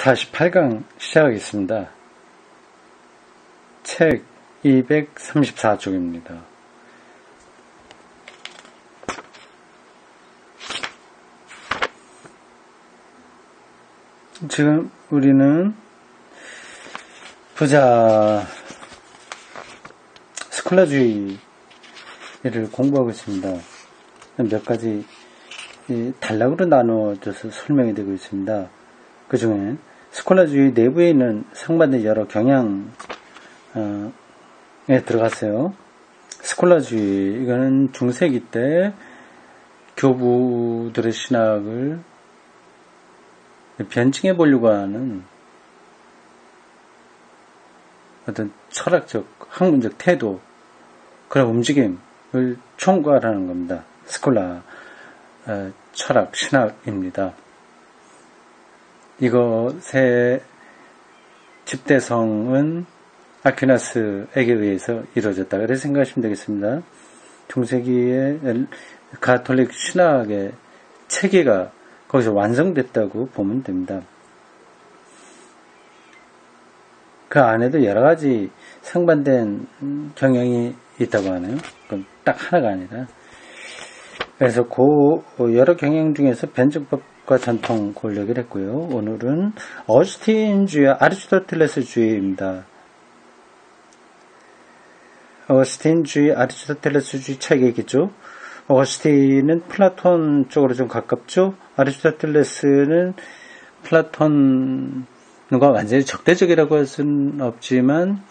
48강 시작하겠습니다. 책 234쪽입니다. 지금 우리는 부자 스콜라주의를 공부하고 있습니다. 몇 가지 단락으로 나누어져서 설명이 되고 있습니다. 그 중에 스콜라주의 내부에 있는 상반된 여러 경향에 들어갔어요. 스콜라주의, 이거는 중세기 때 교부들의 신학을 변증해 보려고 하는 어떤 철학적, 학문적 태도, 그런 움직임을 총괄하는 겁니다. 스콜라, 철학, 신학입니다. 이것의 집대성은 아퀴나스에게 의해서 이루어졌다. 그렇게 생각하시면 되겠습니다. 중세기의 가톨릭 신학의 체계가 거기서 완성됐다고 보면 됩니다. 그 안에도 여러 가지 상반된 경향이 있다고 하네요. 그건 딱 하나가 아니라. 그래서 그 여러 경향 중에서 변증법과 전통 권력을 했고요. 오늘은 어거스틴주의와 아리스토텔레스주의입니다. 어거스틴주의, 아리스토텔레스주의 차이가 있겠죠. 어거스틴은 플라톤 쪽으로 좀 가깝죠. 아리스토텔레스는 플라톤과 완전히 적대적이라고 할 수는 없지만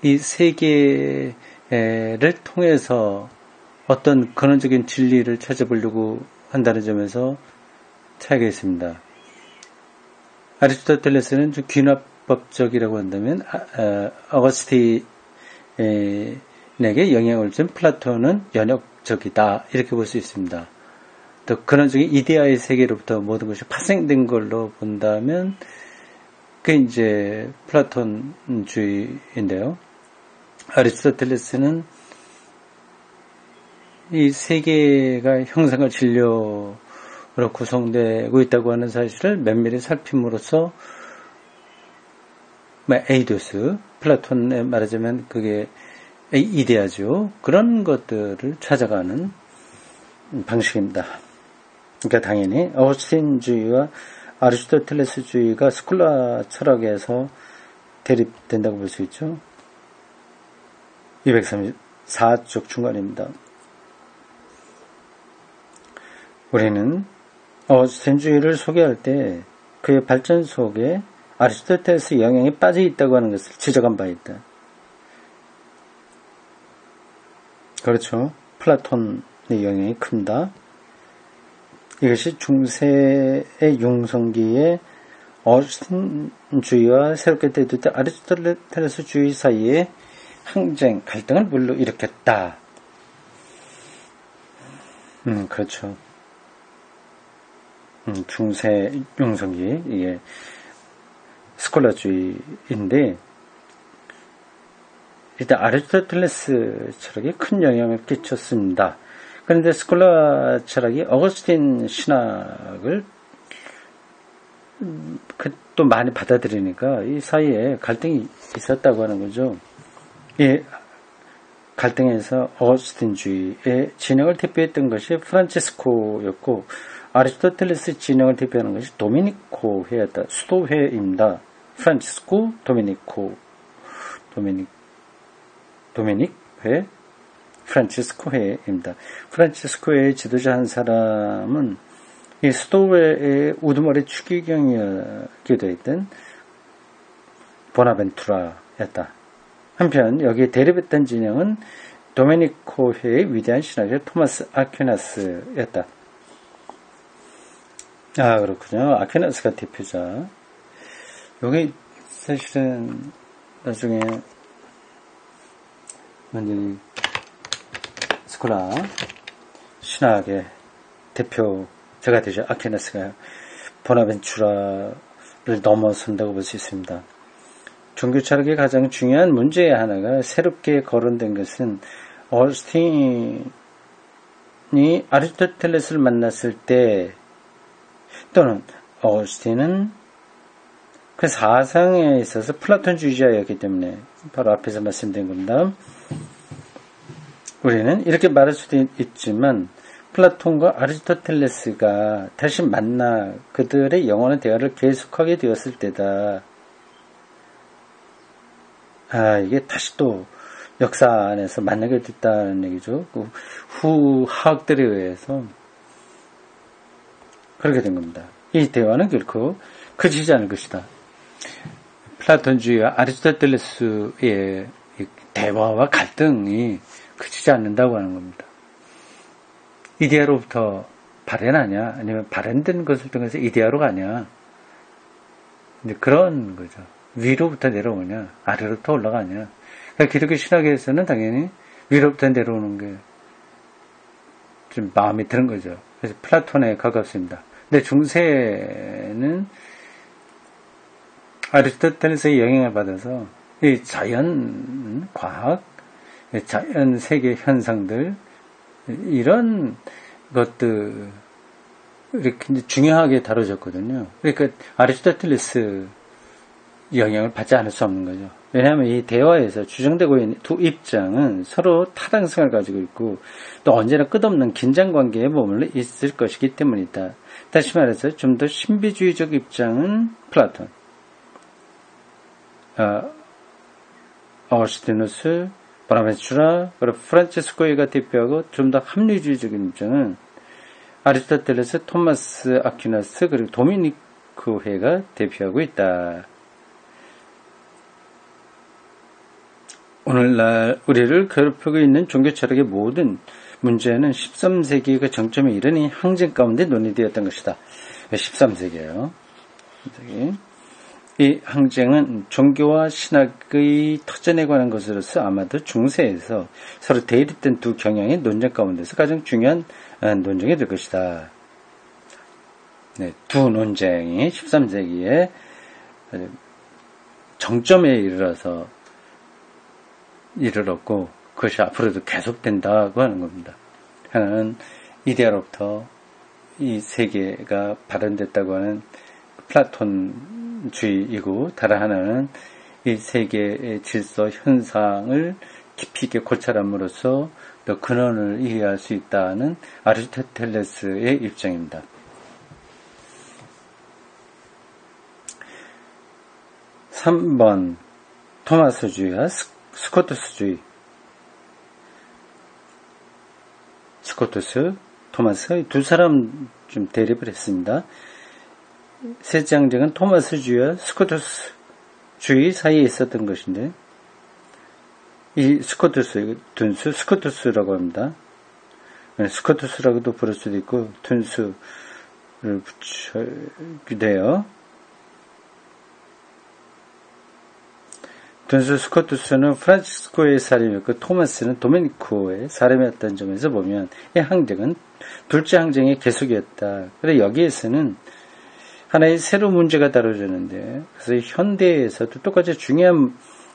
이 세계를 통해서 어떤 근원적인 진리를 찾아보려고 한다는 점에서 차이가 있습니다. 아리스토텔레스는 좀 귀납법적이라고 한다면 어거스틴에게 영향을 준 플라톤은 연역적이다, 이렇게 볼 수 있습니다. 또 근원적인 이데아의 세계로부터 모든 것이 파생된 걸로 본다면 그게 이제 플라톤주의인데요. 아리스토텔레스는 이 세계가 형상과 진료로 구성되고 있다고 하는 사실을 면밀히 살핌으로써 에이도스, 플라톤에 말하자면 그게 이데아죠. 그런 것들을 찾아가는 방식입니다. 그러니까 당연히 어거스틴주의와 아리스토텔레스주의가 스콜라 철학에서 대립된다고 볼 수 있죠. 234쪽 중간입니다. 우리는 어거스틴주의를 소개할 때 그의 발전 속에 아리스토텔레스의 영향이 빠져 있다고 하는 것을 지적한 바 있다. 그렇죠. 플라톤의 영향이 큽니다. 이것이 중세의 융성기에 어거스틴주의와 새롭게 대두된 아리스토텔레스주의 사이에 항쟁, 갈등을 불러일으켰다. 그렇죠. 중세 융성기, 이게 스콜라주의인데, 일단 아리스토텔레스 철학에 큰 영향을 끼쳤습니다. 그런데 스콜라 철학이 어거스틴 신학을 또 많이 받아들이니까 이 사이에 갈등이 있었다고 하는 거죠. 이 갈등에서 어거스틴주의의 진영을 대표했던 것이 프란치스코였고, 아리스토텔레스 진영을 대표하는 것이 도미니코회였다. 수도회입니다. 프란치스코, 도미닉회, 프란치스코회입니다. 프란치스코회의 지도자 한 사람은 이 수도회의 우두머리 추기경이기도 했던 보나벤투라였다. 한편 여기에 대립했던 진영은 도메니코회의 위대한 신학자 토마스 아퀴나스였다. 아, 그렇군요. 아퀴나스가 대표자. 여기 사실은 나중에 완전히 스콜라 신학의 대표자가 되죠. 아퀴나스가 보나벤투라를 넘어선다고 볼 수 있습니다. 종교 철학의 가장 중요한 문제의 하나가 새롭게 거론된 것은 어거스틴이 아리스토텔레스를 만났을 때, 또는 어거스틴은 그 사상에 있어서 플라톤주의자였기 때문에 바로 앞에서 말씀드린 겁니다. 우리는 이렇게 말할 수도 있지만 플라톤과 아리스토텔레스가 다시 만나 그들의 영원한 대화를 계속하게 되었을 때다. 이게 다시 또 역사 안에서 만나게 됐다는 얘기죠. 그 후 화학들에 의해서 그렇게 된 겁니다. 이 대화는 결코 그치지 않을 것이다. 플라톤주의와 아리스토텔레스의 대화와 갈등이 그치지 않는다고 하는 겁니다. 이데아로부터 발현하냐, 아니면 발현된 것을 통해서 이데아로 가냐, 이제 그런 거죠. 위로부터 내려오냐, 아래로부터 올라가냐. 그러니까 기독교 신학에서는 당연히 위로부터 내려오는 게 좀 마음에 드는 거죠. 그래서 플라톤에 가깝습니다. 근데 중세는 아리스토텔레스의 영향을 받아서 이 자연 과학, 자연 세계 현상들, 이런 것들이 굉장히 중요하게 다뤄졌거든요. 그러니까 아리스토텔레스 영향을 받지 않을 수 없는 거죠. 왜냐하면 이 대화에서 주장되고 있는 두 입장은 서로 타당성을 가지고 있고 또 언제나 끝없는 긴장관계에 머물러 있을 것이기 때문이다. 다시 말해서 좀 더 신비주의적 입장은 플라톤, 어거스티누스, 보나벤투라, 그리고 프란체스코이가 대표하고 좀 더 합리주의적인 입장은 아리스토텔레스, 토마스 아퀴나스, 그리고 도미니크회가 대표하고 있다. 오늘날 우리를 괴롭히고 있는 종교 철학의 모든 문제는 13세기가 정점에 이르니 항쟁 가운데 논의되었던 것이다. 13세기예요. 이 항쟁은 종교와 신학의 터전에 관한 것으로서 아마도 중세에서 서로 대립된 두 경향의 논쟁 가운데서 가장 중요한 논쟁이 될 것이다. 네, 두 논쟁이 13세기에 정점에 이르렀고 그것이 앞으로도 계속된다고 하는 겁니다. 하나는 이데아로부터 이 세계가 발현됐다고 하는 플라톤주의이고 다른 하나는 이 세계의 질서 현상을 깊이 있게 고찰함으로써 또 근원을 이해할 수 있다는 아리스토텔레스의 입장입니다. (3번) 토마스주의와 스코투스주의. 스코투스, 토마스 두 사람 좀 대립을 했습니다. 셋째 항쟁은 토마스주의와 스코투스주의 사이에 있었던 것인데 이 스코투스, 둔수, 스코투스라고 합니다. 스코투스라고도 부를 수도 있고 둔수를 붙여기도 해요. 둔수 스코투스는 프란치스코의 사람이었고 토마스는 도메니코의 사람이었다는 점에서 보면 이 항쟁은 둘째 항쟁의 계속이었다. 그래서 여기에서는 하나의 새로운 문제가 다뤄졌는데 그래서 현대에서도 똑같이 중요한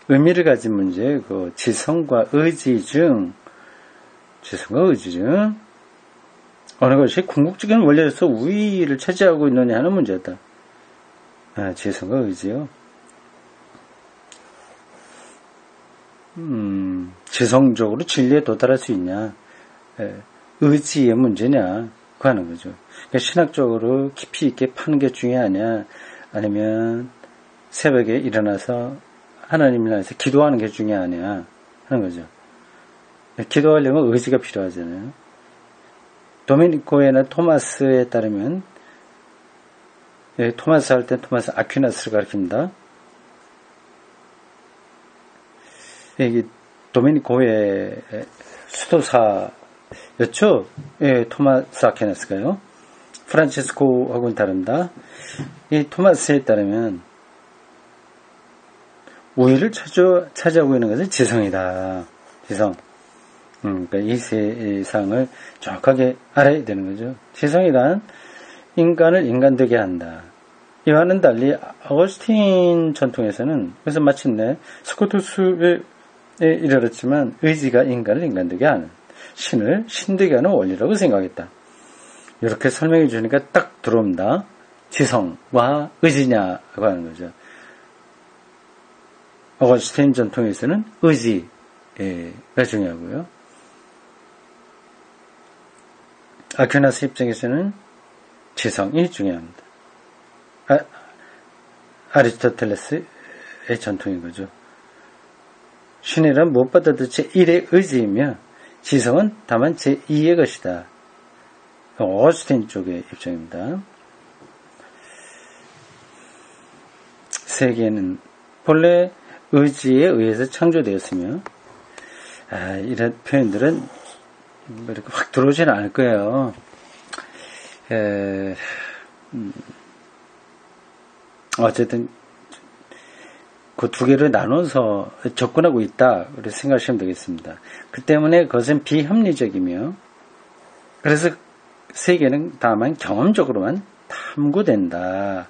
의미를 가진 문제, 그 지성과 의지 중 어느 것이 궁극적인 원리로서 우위를 차지하고 있느냐 하는 문제다. 지성과 의지요. 지성적으로 진리에 도달할 수 있냐, 의지의 문제냐, 그 하는 거죠. 그러니까 신학적으로 깊이 있게 파는 게 중요하냐, 아니면 새벽에 일어나서 하나님을 향해서 기도하는 게 중요하냐 하는 거죠. 기도하려면 의지가 필요하잖아요. 도미니코에나 토마스에 따르면, 토마스 할 때 토마스 아퀴나스를 가리킵니다. 이게 도미니코의 수도사였죠? 토마스 아퀴나스가요. 프란치스코하고는 다릅니다. 이 토마스에 따르면 우위를 차지하고 있는 것은 지성이다. 지성. 그러니까 이 세상을 정확하게 알아야 되는 거죠. 지성이란 인간을 인간되게 한다. 이와는 달리 어거스틴 전통에서는 그래서 마침내 스코투스에 이르렀지만 의지가 인간을 인간되게 하는, 신을 신되게 하는 원리라고 생각했다. 이렇게 설명해 주니까 딱 들어옵니다. 지성과 의지냐고 하는 거죠. 어거스틴 전통에서는 의지가 중요하고요. 아퀴나스 입장에서는 지성이 중요합니다. 아리스토텔레스의 전통인 거죠. 신이란 무엇보다도 제1의 의지이며 지성은 다만 제2의 것이다. 어거스틴 쪽의 입장입니다. 세계는 본래 의지에 의해서 창조되었으며 이런 표현들은 이렇게 확 들어오지는 않을 거예요. 어쨌든 그 두 개를 나눠서 접근하고 있다 그렇게 생각하시면 되겠습니다. 그 때문에 그것은 비합리적이며 그래서 세계는 다만 경험적으로만 탐구된다.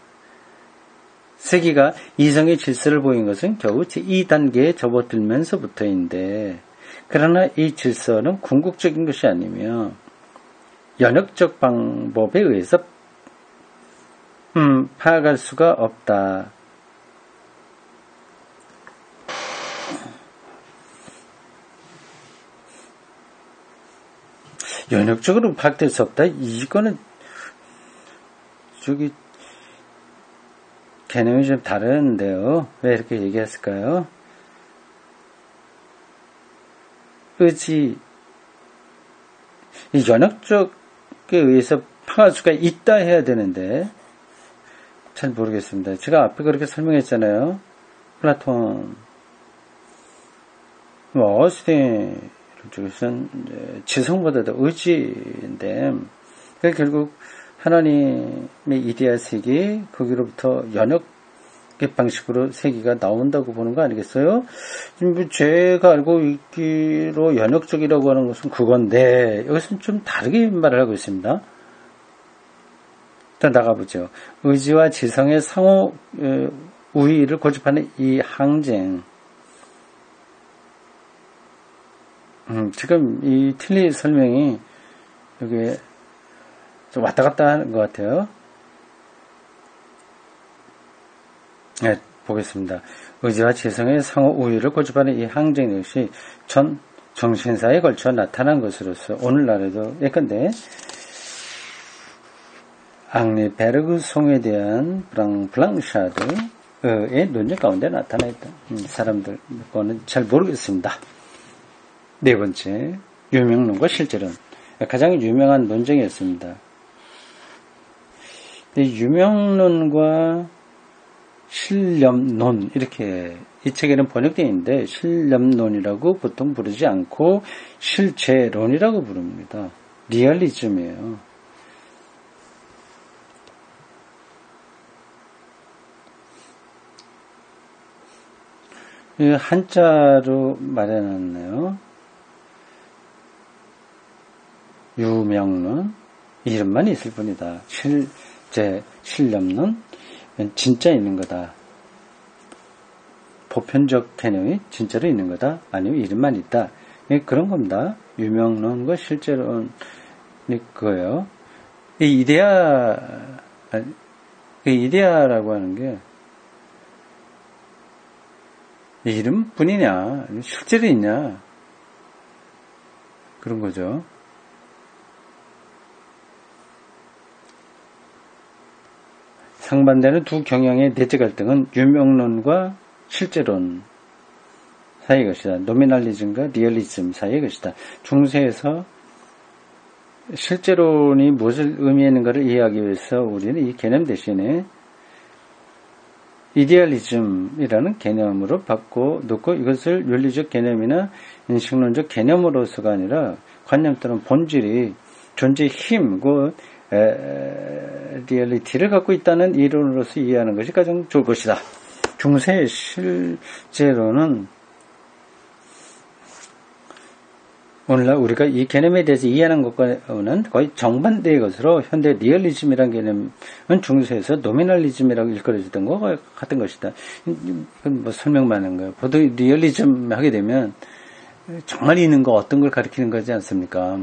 세계가 이성의 질서를 보인 것은 겨우 제2단계에 접어들면서부터인데 그러나 이 질서는 궁극적인 것이 아니며 연역적 방법에 의해서 파악할 수가 없다. 연역적으로 파악될 수 없다? 이거는 저기 개념이 좀 다른데요. 왜 이렇게 얘기했을까요? 의지, 이 연역적에 의해서 파악할 수가 있다 해야 되는데 잘 모르겠습니다. 제가 앞에 그렇게 설명했잖아요. 플라톤, 어거스틴 쪽에서는 지성보다도 의지인데 결국 하나님의 이데아 세계 거기로부터 연역의 방식으로 세계가 나온다고 보는 거 아니겠어요? 지금 제가 알고 있기로 연역적이라고 하는 것은 그건데 여기서는 좀 다르게 말을 하고 있습니다. 일단 나가보죠. 의지와 지성의 상호 우위를 고집하는 이 항쟁. 지금 이 틀리 설명이 여기에 좀 왔다 갔다 하는 것 같아요. 네, 보겠습니다. 의지와 지성의 상호 우위를 고집하는 이 항쟁 역시 전 정신사에 걸쳐 나타난 것으로서 오늘날에도 예컨대 앙리 베르그송에 대한 블랑샤드의 논쟁 가운데 나타나 있다. 사람들 거는 잘 모르겠습니다. 네 번째, 유명론과 실제론. 가장 유명한 논쟁이었습니다. 유명론과 신념론, 이렇게 이 책에는 번역되어 있는데 신념론이라고 보통 부르지 않고 실제론이라고 부릅니다. 리얼리즘이에요. 한자로 말해놨네요. 유명론, 이름만 있을 뿐이다. 실제, 신념론, 진짜 있는 거다. 보편적 개념이 진짜로 있는 거다. 아니면 이름만 있다. 그런 겁니다. 유명론과 실제론이 그거예요. 이 이데아라고 하는 게 이름뿐이냐, 실제로 있냐, 그런 거죠. 상반되는 두 경향의 내적 갈등은 유명론과 실제론 사이의 것이다. 노미널리즘과 리얼리즘 사이의 것이다. 중세에서 실제론이 무엇을 의미하는가를 이해하기 위해서 우리는 이 개념 대신에 이데얼리즘이라는 개념으로 바꿔놓고 이것을 윤리적 개념이나 인식론적 개념으로서가 아니라 관념 또는 본질이 존재의 힘, 리얼리티를 갖고 있다는 이론으로서 이해하는 것이 가장 좋을 것이다. 중세의 실제로는 오늘날 우리가 이 개념에 대해서 이해하는 것과는 거의 정반대의 것으로 현대 리얼리즘이라는 개념은 중세에서 노미널리즘이라고 일컬어지던 것과 같은 것이다. 이건 뭐 설명만 하는 거예요. 보통 리얼리즘 하게 되면 정말 있는 거 어떤 걸 가리키는 거지 않습니까?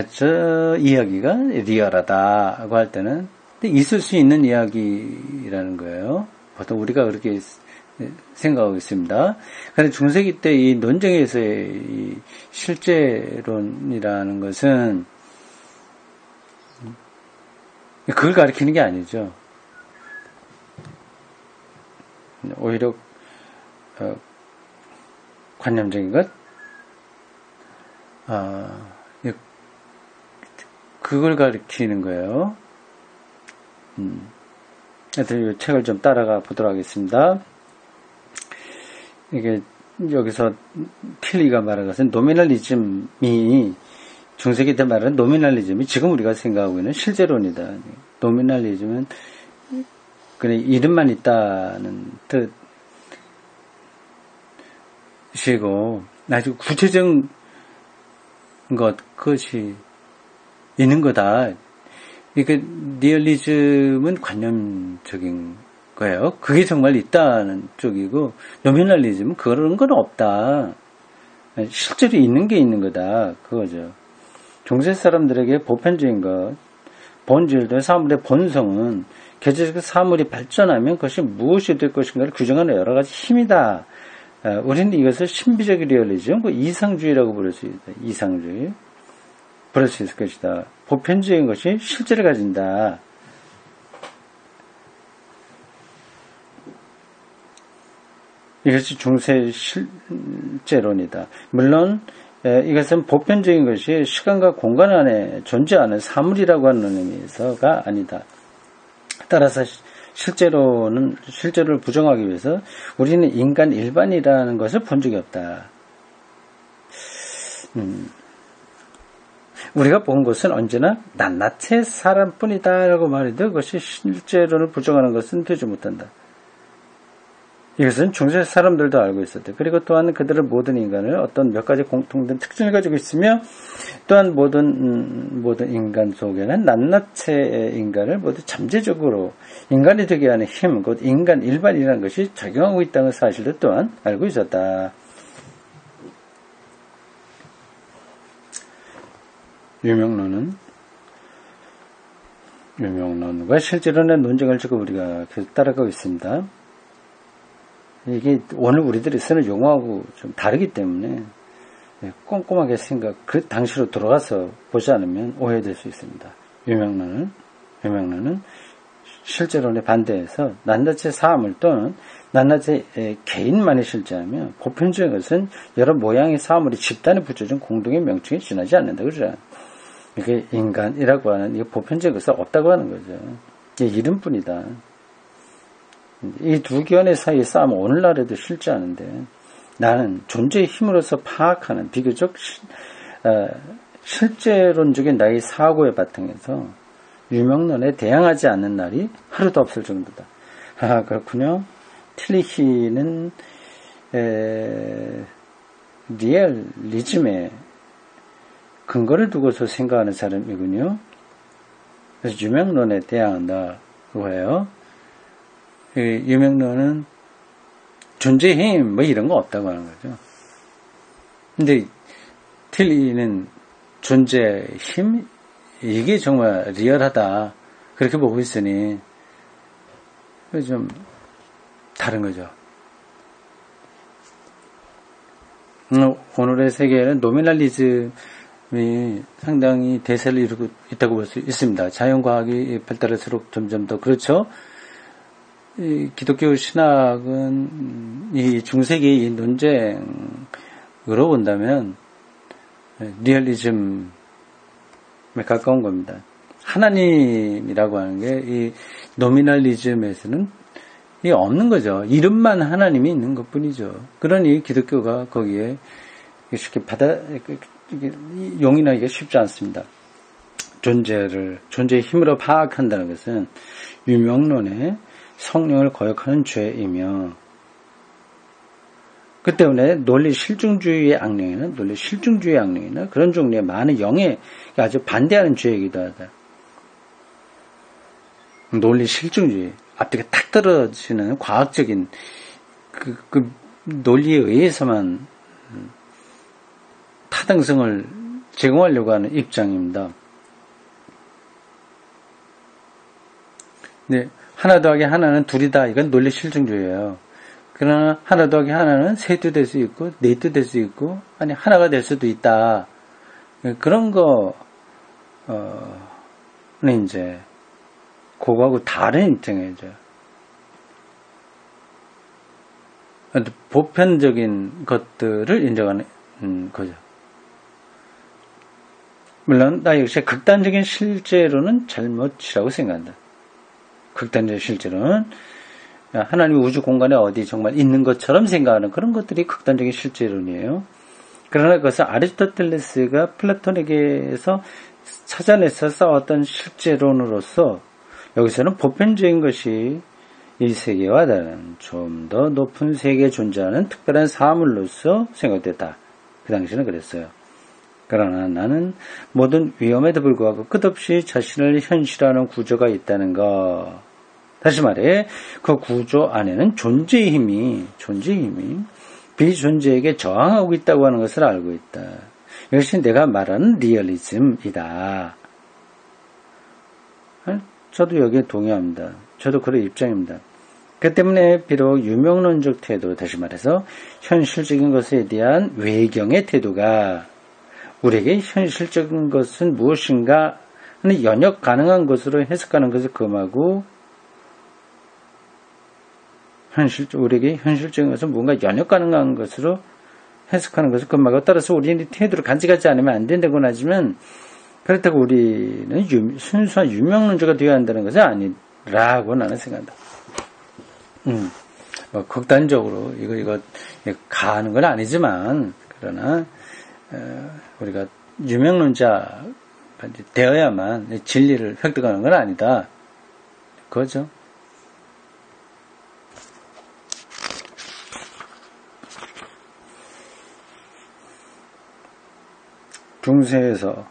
저 이야기가 리얼하다고 할 때는 있을 수 있는 이야기라는 거예요. 보통 우리가 그렇게 생각하고 있습니다. 그런데 중세기 때 이 논쟁에서의 이 실제론이라는 것은 그걸 가리키는 게 아니죠. 오히려 관념적인 것, 그걸 가리키는 거예요. 하여튼 이 책을 좀 따라가 보도록 하겠습니다. 이게 여기서 틸리가 말한 것은 노미널리즘이 중세기 때 말하는 노미널리즘이 지금 우리가 생각하고 있는 실제론이다. 노미널리즘은 그냥 이름만 있다는 뜻이고 아주 구체적인 것이 있는 거다. 이게 리얼리즘은 관념적인 거예요. 그게 정말 있다는 쪽이고 노미널리즘은 그런 건 없다. 실제로 있는 게 있는 거다. 그거죠. 중세 사람들에게 보편적인 것, 본질들, 사물의 본성은 개체적 사물이 발전하면 그것이 무엇이 될 것인가를 규정하는 여러 가지 힘이다. 우리는 이것을 신비적 리얼리즘, 이상주의라고 부를 수 있다. 이상주의. 부를 수 있을 것이다. 보편적인 것이 실제를 가진다. 이것이 중세 실제론이다. 물론 이것은 보편적인 것이 시간과 공간 안에 존재하는 사물이라고 하는 의미에서가 아니다. 따라서 실제로를 부정하기 위해서 우리는 인간 일반이라는 것을 본 적이 없다. 우리가 본 것은 언제나 낱낱의 사람뿐이다 라고 말해도 그것이 실제론을 부정하는 것은 되지 못한다. 이것은 중세 사람들도 알고 있었다. 그리고 또한 그들은 모든 인간을 어떤 몇 가지 공통된 특징을 가지고 있으며 또한 모든 인간 속에는 낱낱의 인간을 모두 잠재적으로 인간이 되게 하는 힘, 곧 인간 일반이라는 것이 작용하고 있다는 사실도 또한 알고 있었다. 유명론과 실제론의 논쟁을 지금 우리가 계속 따라가고 있습니다. 이게 오늘 우리들이 쓰는 용어하고 좀 다르기 때문에 꼼꼼하게 그 당시로 들어가서 보지 않으면 오해될 수 있습니다. 유명론은 실제론에 반대해서 낱낱의 사물 또는 낱낱의 개인만이 실제하며 보편적인 것은 여러 모양의 사물이 집단에 붙여진 공동의 명칭에 지나지 않는다. 그죠? 이게 인간이라고 하는 이 보편적인 것은 없다고 하는 거죠. 이게 이름뿐이다. 이 두 견해 사이의 싸움은 오늘날에도 실제하는데 나는 존재의 힘으로서 파악하는 비교적 실제론적인 나의 사고에 바탕에서 유명론에 대항하지 않는 날이 하루도 없을 정도다. 그렇군요. 틸리히는 리얼리즘에 근거를 두고서 생각하는 사람이군요. 그래서 유명론에 대항한다고 해요. 유명론은 존재의 힘 이런 거 없다고 하는 거죠. 근데 틸리는 존재의 힘 이게 정말 리얼하다 그렇게 보고 있으니 좀 다른 거죠. 오늘의 세계에는 노미널리즘이 상당히 대세를 이루고 있다고 볼 수 있습니다. 자연과학이 발달할수록 점점 더 그렇죠. 이 기독교 신학은 이 중세기 이 논쟁으로 본다면 리얼리즘에 가까운 겁니다. 하나님이라고 하는 게 이 노미널리즘에서는 이 없는 거죠. 이름만 하나님이 있는 것 뿐이죠. 그러니 기독교가 거기에 쉽게 용인하기가 쉽지 않습니다. 존재의 힘으로 파악한다는 것은 유명론의 성령을 거역하는 죄이며 그 때문에 논리 실증주의의 악령이나 그런 종류의 많은 영에 아주 반대하는 죄이기도 하다. 논리 실증주의 앞뒤가 탁 떨어지는 과학적인 그 논리에 의해서만 타당성을 제공하려고 하는 입장입니다. 네. 하나 더하기 하나는 둘이다. 이건 논리 실증주의예요. 그러나 하나 더하기 하나는 셋도 될 수 있고 넷도 될 수 있고 아니 하나가 될 수도 있다. 그런 거는 이제 그거하고 다른 입장이죠. 보편적인 것들을 인정하는 거죠. 물론 나 역시 극단적인 실제로는 잘못이라고 생각한다. 극단적인 실제로는 하나님 우주 공간에 어디 정말 있는 것처럼 생각하는 그런 것들이 극단적인 실제론이에요. 그러나 그것은 아리스토텔레스가 플라톤에게서 찾아내서 싸웠던 실제론으로서 여기서는 보편적인 것이 이 세계와 다른 좀 더 높은 세계에 존재하는 특별한 사물로서 생각됐다. 그 당시에는 그랬어요. 그러나 나는 모든 위험에도 불구하고 끝없이 자신을 현실화하는 구조가 있다는 것. 다시 말해 그 구조 안에는 존재의 힘이 비존재에게 저항하고 있다고 하는 것을 알고 있다. 이것이 내가 말하는 리얼리즘이다. 저도 여기에 동의합니다. 저도 그런 입장입니다. 그 때문에 비록 유명론적 태도, 다시 말해서 현실적인 것에 대한 외경의 태도가 우리에게 현실적인 것은 무엇인가 하는 연역 가능한 것으로 해석하는 것을 금하고 우리에게 현실적인 것은 뭔가 연역 가능한 것으로 해석하는 것을 금하고 따라서 우리는 태도를 간직하지 않으면 안 된다고는 하지만 그렇다고 우리는 순수한 유명론자가 되어야 한다는 것은 아니라고 나는 생각한다. 뭐 극단적으로 이거 가는 건 아니지만 그러나 우리가 유명론자 되어야만 진리를 획득하는 건 아니다. 그거죠. 중세에서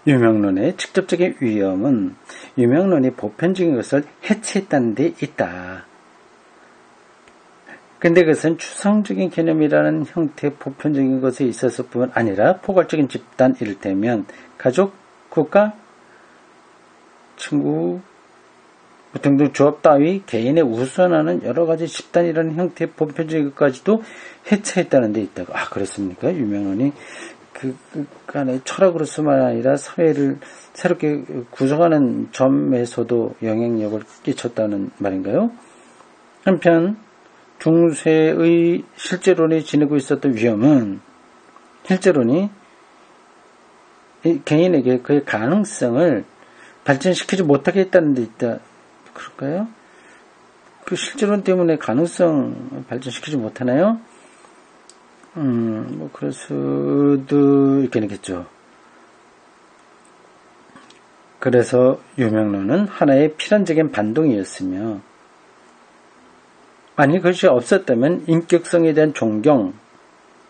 유명론의 직접적인 위험은 유명론이 보편적인 것을 해체했다는 데 있다. 근데 그것은 추상적인 개념이라는 형태의 보편적인 것에 있어서뿐 아니라 포괄적인 집단, 이를테면 가족, 국가, 친구 등등 조합 따위 개인에 우선하는 여러 가지 집단이라는 형태의 보편적인 것까지도 해체했다는 데 있다고. 아, 그렇습니까? 유명론이 그 안에 철학으로서만 아니라 사회를 새롭게 구성하는 점에서도 영향력을 끼쳤다는 말인가요? 한편 중세의 실제론이 지니고 있었던 위험은 실제론이 개인에게 그의 가능성을 발전시키지 못하게 했다는 데 있다. 그럴까요? 그 실제론 때문에 가능성 발전시키지 못하나요? 뭐 그럴 수도 있겠죠. 그래서 유명론은 하나의 필연적인 반동이었으며 만일 그것이 없었다면 인격성에 대한 존경,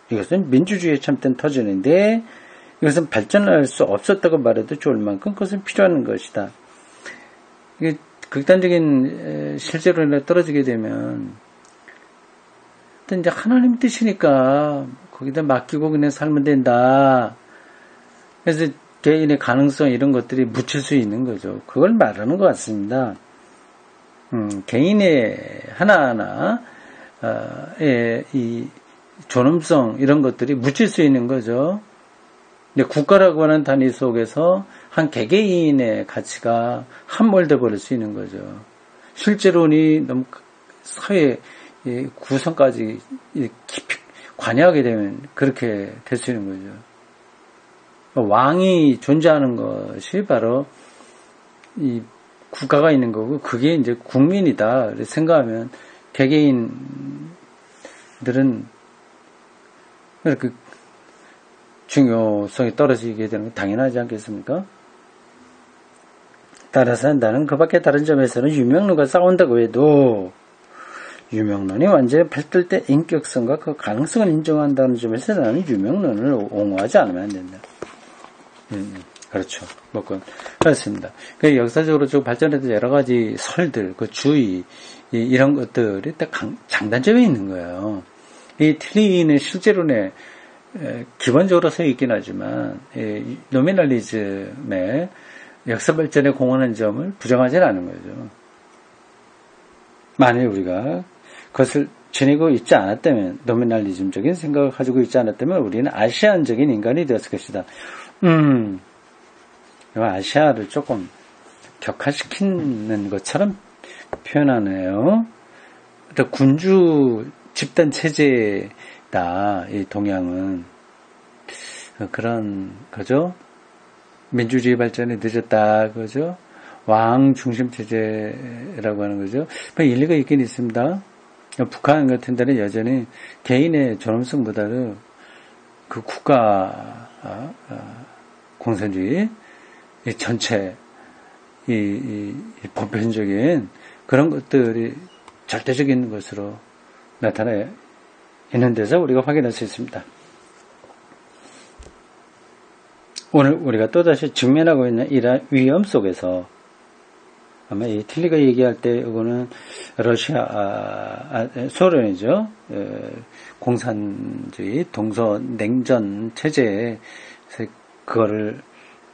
이것은 민주주의에 참된 터전인데 이것은 발전할 수 없었다고 말해도 좋을 만큼 그것은 필요한 것이다. 이게 극단적인 실제론에 떨어지게 되면 이제 하나님 뜻이니까 거기다 맡기고 그냥 살면 된다. 그래서 개인의 가능성 이런 것들이 묻힐 수 있는 거죠. 그걸 말하는 것 같습니다. 개인의 하나하나의 이 존엄성 이런 것들이 묻힐 수 있는 거죠. 근데 국가라고 하는 단위 속에서 한 개개인의 가치가 함몰돼 버릴 수 있는 거죠. 실제론이 너무 사회 구성까지 깊이 관여하게 되면 그렇게 될 수 있는 거죠. 왕이 존재하는 것이 바로 이 국가가 있는 거고 그게 이제 국민이다 생각하면 개개인들은 그 중요성이 떨어지게 되는 게 당연하지 않겠습니까? 따라서 나는 그 밖에 다른 점에서는 유명론과 싸운다고 해도 유명론이 완전히 발달된 인격성과 그 가능성을 인정한다는 점에서 나는 유명론을 옹호하지 않으면 안 된다. 그렇죠. 그렇습니다. 역사적으로 쭉 발전했던 여러 가지 설들, 그 주의, 이런 것들이 딱 장단점이 있는 거예요. 이 틀리는 실제론에 기본적으로 서 있긴 하지만, 노미널리즘의 역사 발전에 공헌한 점을 부정하지는 않은 거죠. 만일 우리가 그것을 지니고 있지 않았다면, 노미널리즘적인 생각을 가지고 있지 않았다면 우리는 아시안적인 인간이 되었을 것이다. 아시아를 조금 격화시키는 것처럼 표현하네요. 또 군주 집단 체제다, 이 동양은. 그런, 그죠? 민주주의 발전이 늦었다, 그죠? 왕 중심 체제라고 하는 거죠. 일리가 있긴 있습니다. 북한 같은 데는 여전히 개인의 존엄성보다도 그 국가 공산주의 전체 이 보편적인 그런 것들이 절대적인 것으로 나타나 있는 데서 우리가 확인할 수 있습니다. 오늘 우리가 또다시 직면하고 있는 이러한 위험 속에서 아마 이 틸리가 얘기할 때 이거는 소련이죠. 공산주의 동서냉전 체제에서 그거를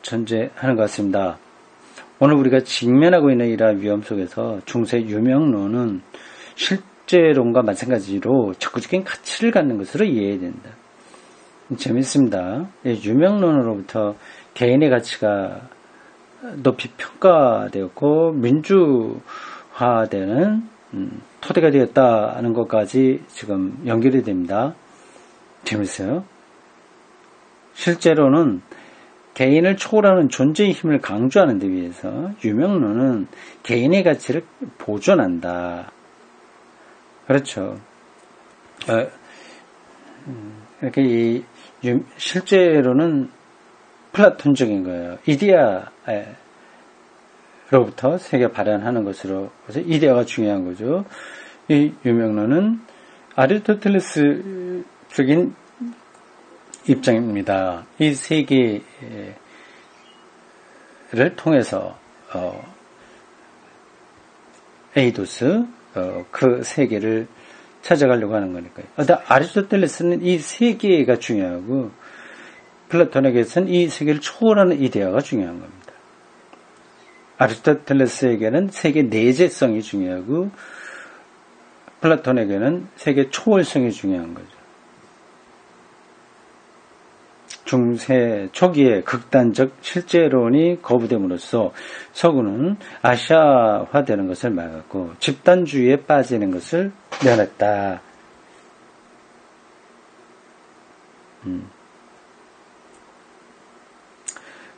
전제하는 것 같습니다. 오늘 우리가 직면하고 있는 이러한 위험 속에서 중세 유명론은 실제론과 마찬가지로 적극적인 가치를 갖는 것으로 이해해야 된다. 재밌습니다. 유명론으로부터 개인의 가치가 높이 평가되었고 민주화되는 토대가 되었다는 것까지 지금 연결이 됩니다. 재밌어요. 실제로는 개인을 초월하는 존재의 힘을 강조하는 데 위해서 유명론은 개인의 가치를 보존한다. 그렇죠. 이렇게 실제로는 플라톤적인 거예요. 이데아로부터 세계 발현하는 것으로, 그래서 이데아가 중요한 거죠. 이 유명론은 아리스토텔레스적인 입장입니다. 이 세계를 통해서 에이도스 그 세계를 찾아가려고 하는 거니까요. 아리스토텔레스는 이 세계가 중요하고 플라톤에게서는 이 세계를 초월하는 이데아가 중요한 겁니다. 아리스토텔레스에게는 세계 내재성이 중요하고 플라톤에게는 세계 초월성이 중요한 거죠. 중세 초기에 극단적 실제론이 거부됨으로써 서구는 아시아화되는 것을 막았고 집단주의에 빠지는 것을 면했다.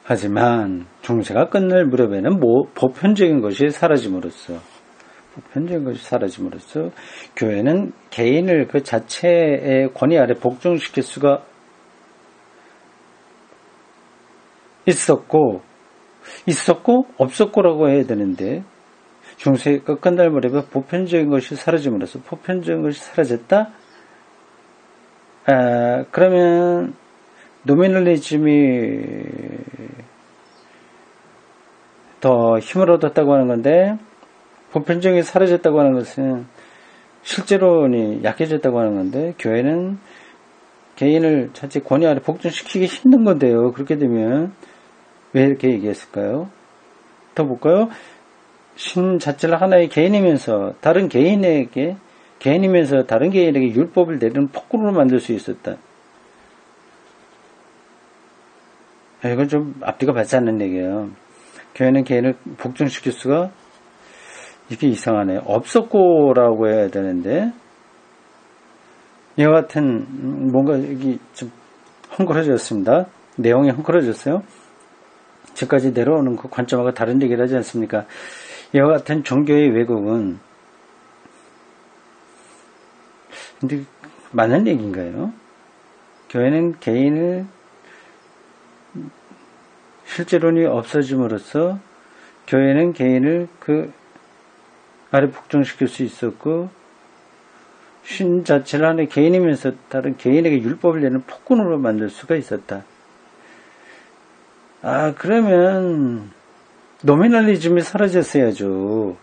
하지만 중세가 끝날 무렵에는 보편적인 것이 사라짐으로써 교회는 개인을 그 자체의 권위 아래 복종시킬 수가 있었고 없었고라고 해야 되는데 중세가 끝날 무렵에 보편적인 것이 사라짐으로써 보편적인 것이 사라졌다? 그러면 노미널리즘이 더 힘을 얻었다고 하는 건데 보편적인 것이 사라졌다고 하는 것은 실제론이 약해졌다고 하는 건데 교회는 개인을 자체 권위 아래 복종시키기 힘든 건데요. 그렇게 되면 왜 이렇게 얘기했을까요? 더 볼까요? 신 자체를 하나의 개인이면서 다른 개인에게 율법을 내리는 폭군으로 만들 수 있었다. 이건 좀 앞뒤가 맞지 않는 얘기예요. 교회는 개인을 복종시킬 수가 이게 이상하네요. 없었고라고 해야 되는데 이와 같은 뭔가 여기 좀 헝클어졌습니다. 내용이 헝클어졌어요. 지금까지 내려오는 그 관점하고 다른 얘기를 하지 않습니까? 이와 같은 종교의 왜곡은 근데 맞는 얘기인가요? 교회는 개인을 실제론이 없어짐으로써 교회는 개인을 그 아래 복종시킬 수 있었고 신 자체를 하나의 개인이면서 다른 개인에게 율법을 내는 폭군으로 만들 수가 있었다. 그러면 노미널리즘이 사라졌어야죠.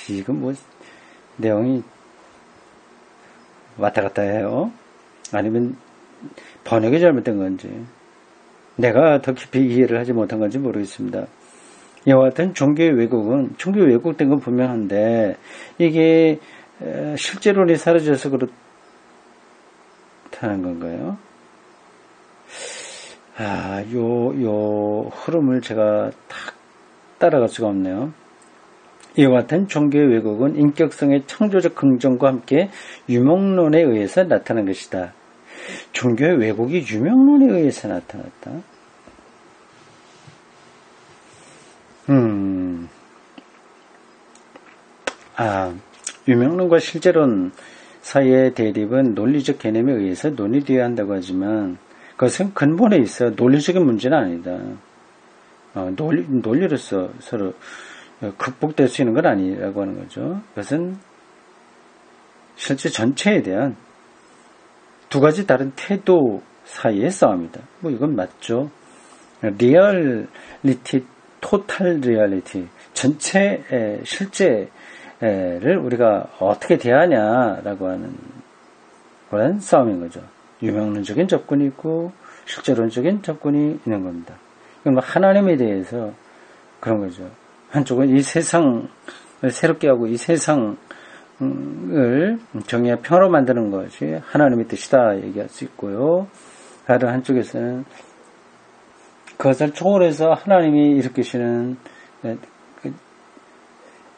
이건 뭐 내용이 왔다 갔다 해요. 아니면 번역이 잘못된 건지 내가 더 깊이 이해를 하지 못한 건지 모르겠습니다. 이와 같은 종교의 왜곡은 종교 왜곡된 건 분명한데 이게 실제론이 사라져서 그렇다는 건가요? 요 흐름을 제가 딱 따라갈 수가 없네요. 이와 같은 종교의 왜곡은 인격성의 창조적 긍정과 함께 유명론에 의해서 나타난 것이다. 종교의 왜곡이 유명론에 의해서 나타났다. 유명론과 실제론 사이의 대립은 논리적 개념에 의해서 논의되어야 한다고 하지만 그것은 근본에 있어 논리적인 문제는 아니다. 논리로서 서로 극복될 수 있는 건 아니라고 하는 거죠. 그것은 실제 전체에 대한 두 가지 다른 태도 사이의 싸움이다. 이건 맞죠. 리얼리티, 토탈 리얼리티, 전체의 실제를 우리가 어떻게 대하냐라고 하는 그런 싸움인 거죠. 유명론적인 접근이 있고 실제론적인 접근이 있는 겁니다. 이건 하나님에 대해서 그런 거죠. 한쪽은 이 세상을 새롭게 하고 이 세상을 정의와 평화로 만드는 것이 하나님의 뜻이다 얘기할 수 있고요. 다른 한쪽에서는 그것을 초월해서 하나님이 일으키시는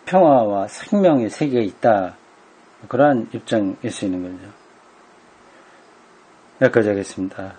평화와 생명의 세계가 있다. 그러한 입장일 수 있는 거죠. 여기까지 하겠습니다.